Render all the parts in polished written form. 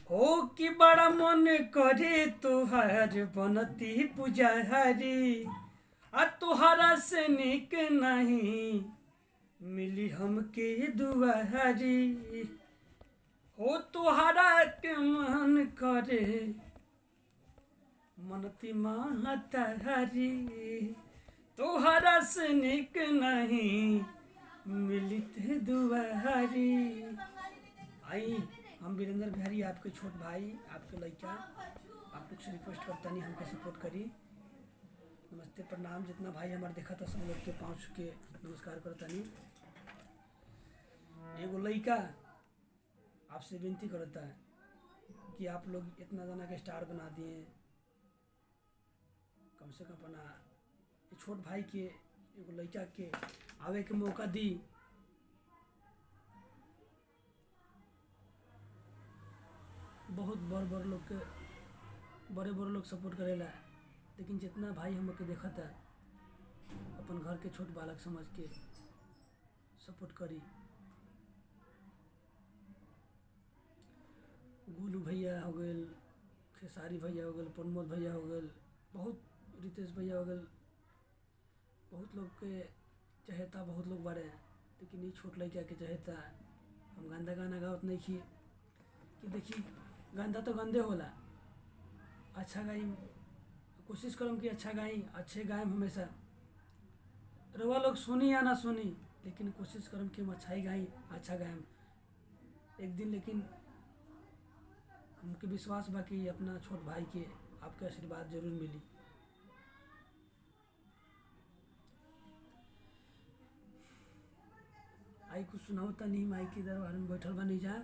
हो कि बड़ा मन करे तुहार बनती पुजारी आ तुहरा से निक नहीं मिली हमके दुआरी। हो तुहरा के मन करे मनती महतारी तुहरा से निक नहीं मिलते दुआरी। आई हम वीरेंद्र बिहारी आपके छोट भाई आपके लड़का आप लोग से रिक्वेस्ट करता नहीं हमके सपोर्ट करी। नमस्ते प्रणाम जितना भाई हमारे देखा था सब लोग के पहुँच के नमस्कार करता नहीं। एगो लड़का आपसे विनती करता है कि आप लोग इतना जना के स्टार बना दिए, कम से कम अपना छोट भाई के एगो लड़का के आवे के मौका दी। बहुत बड़े बड़े लोग सपोर्ट करेला, लेकिन जितना भाई हमके देखा था अपन घर के छोट बालक समझ के सपोर्ट करी। गोलू भैया हो गए, खेसारी भैया हो गए, प्रमोद भैया हो गए, बहुत रितेश भैया हो गए, बहुत लोग के चाहता बहुत लोग बड़े हैं, लेकिन ये छोट लड़का के चाहता हम गंदा गाना गावत नहीं की कि देखी गंदा तो गंदे होला, अच्छा गाई कोशिश करम कि अच्छा गाई अच्छे गायम हमेशा रवा लोग सुनी या ना सुनी, लेकिन कोशिश करम कि हम अच्छा ही गाई अच्छा गायम एक दिन। लेकिन हमके विश्वास बा कि अपना छोट भाई के आपके आशीर्वाद जरूर मिली। आई कुछ सुनाओ तो नहीं माई के दरबार में बैठल बनी जा।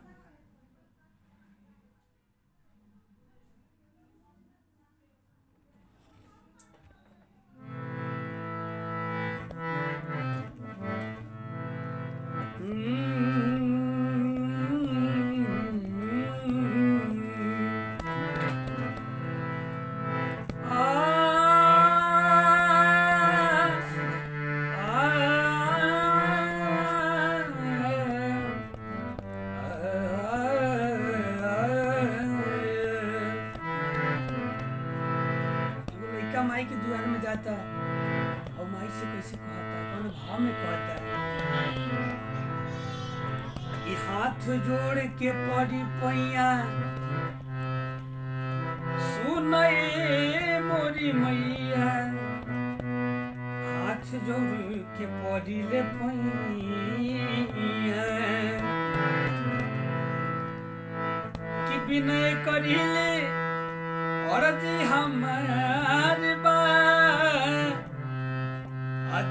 माई के द्वार में जाता और माई से कैसे कहता कौन भाव में कहता कि हाथ जोड़ के पड़ी पैया सुनए मोरी मैया, हाथ जोड़ के पड़ी ले पैया कि विनय करिले और जी हमार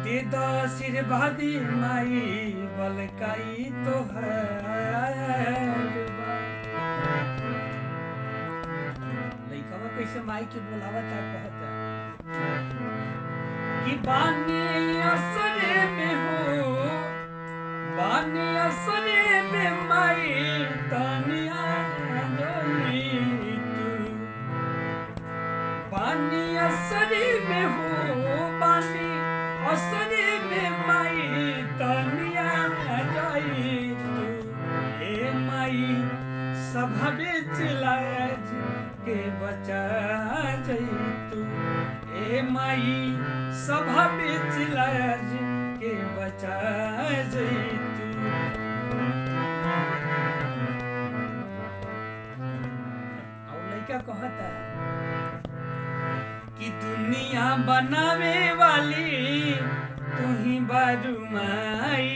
दे दो आशीर्वादी माई बलकाई तो लइकवा कैसे माई के बोलावा था कहता कि बानी असरे में हो बानी असरे में माई तनिया जोई तू बानी असरे में हो बानी असरे में माई तनिया जाई तू ए माई सभा बेच लाज के बचा जाई तू ए माई सभा बेच लाज के बचा जाई तू। और लड़का कहता कि दुनिया बनावे वाली तू ही बारू माई,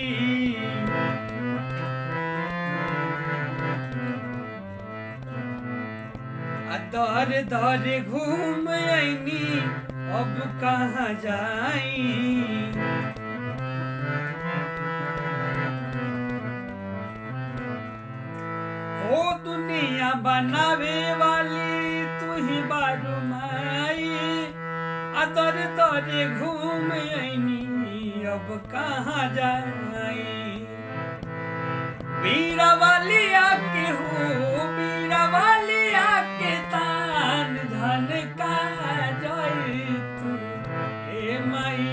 दर दर घूम आईनी अब कहाँ जाई। हो दुनिया बनावे वाली तू ही बारू माई, दर दर घूम आईनी अब कहाँ जाई। बीरा वाली आके हो बीरा वाली आके तान धन का जाई तू ए माई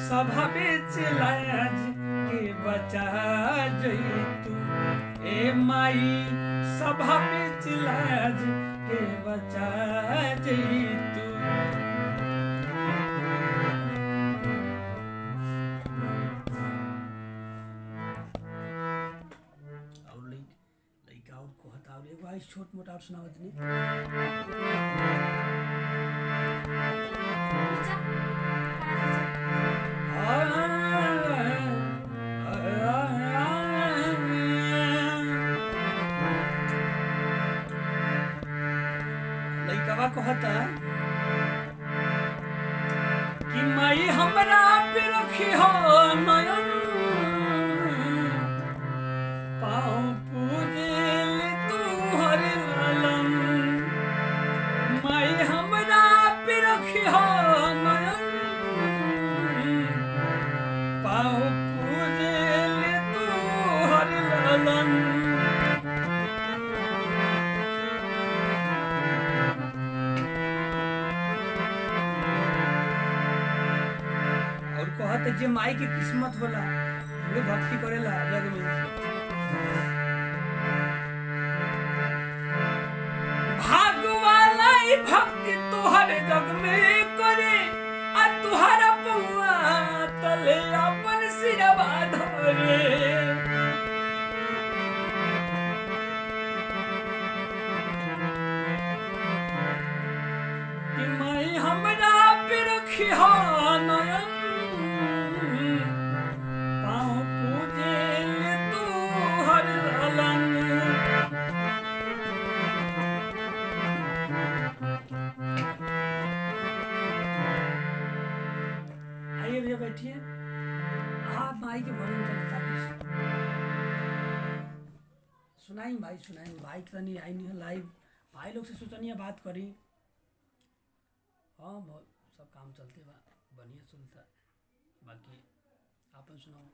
सभा बेच लाज के बचा जाई तू ए माई सभा बीच लाज के बचा जई तू। और लइका और कहता और एगो आई छोट मोट और सुनावत नहीं। लइकवा कहता कि माई हमरा पे रखी हो नयन, पाँव पूजे तू हर लालन। माई हमरा पे रखी हो नयन, पाँव पूजे तू हर लालन। कहते जे माई की किस्मत होला वे भक्ति करेला जग में। भाग वाला ही भक्ति तुहरे जग में करे, आ तुहरा पौआ तले अपन सिरवा धरे। कि माई हमरा पे रखी हो नयन, बैठिए। आप माई के भजन चलता सुनाई भाई, सुनाई भाई तनी आई नहीं लाइव भाई लोग से सोचनी बात करी। हाँ बहुत सब काम चलते बा बढ़िया सुनता। बाकी आपन सुनाओ।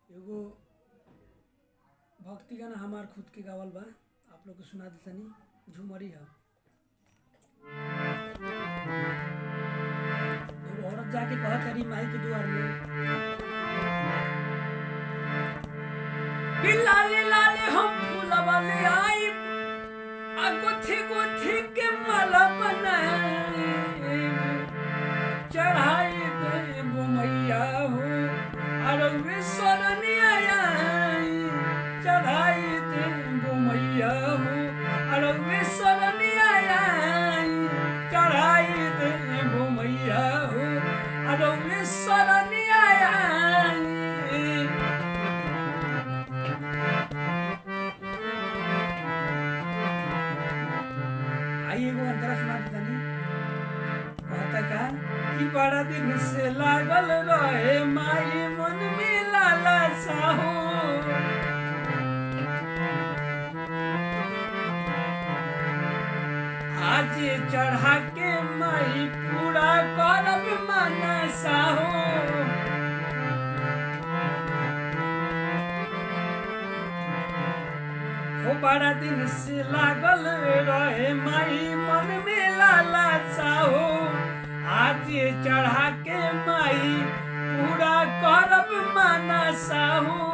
एगो भक्ति गाना हमार खुद के गावल बा, आप लोग को सुना देतनी। झुमरी है। एगो औरत जाके कहत हरी माई के द्वार में कि लाले लाले हम फूलवा ले आई, आ गुथी गुथी के माला बनाई, चढ़ाई देबो मैया हो अरवे सरनिया आई, चढ़ाई देबो मैया हो अरवे सरनिया आई, चढ़ाई देबो मैया हो अरवे सरनिया आई। आइए वो अंतरा सुना देता नहीं। कहता का कि बड़ा दिन से लागल रहे माई मन में लालसा हो, आज चढ़ा के माई पूरा करब मनसा हो। बड़ा दिन से लागल रहे माई मन में लालसा हो, आज चढ़ा के माई पूरा करब मनसा हो।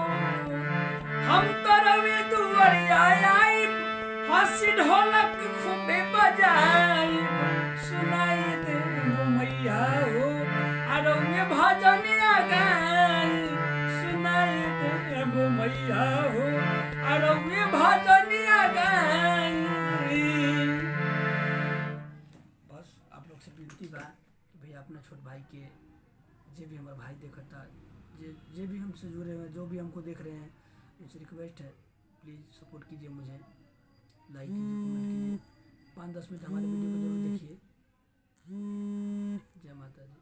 हम तरवे दुआरिया आई, हंसी ढोलक खूबे बजाई, सुनाई देबो मैया हो अरवे भजनिया गाई, सुनाई देबो मैया हो अरवे भजनिया गाई। बस आप लोग से विनती बा कि भैया अपना छोट भाई के जे भी हमारा भाई देखता, जे भी हमसे जुड़े हैं, जो भी हमको देख रहे हैं, मुझसे रिक्वेस्ट है प्लीज़ सपोर्ट कीजिए मुझे, लाइक कीजिए, कमेंट कीजिए, 5-10 मिनट हमारे वीडियो को जरूर देखिए। जय माता दी।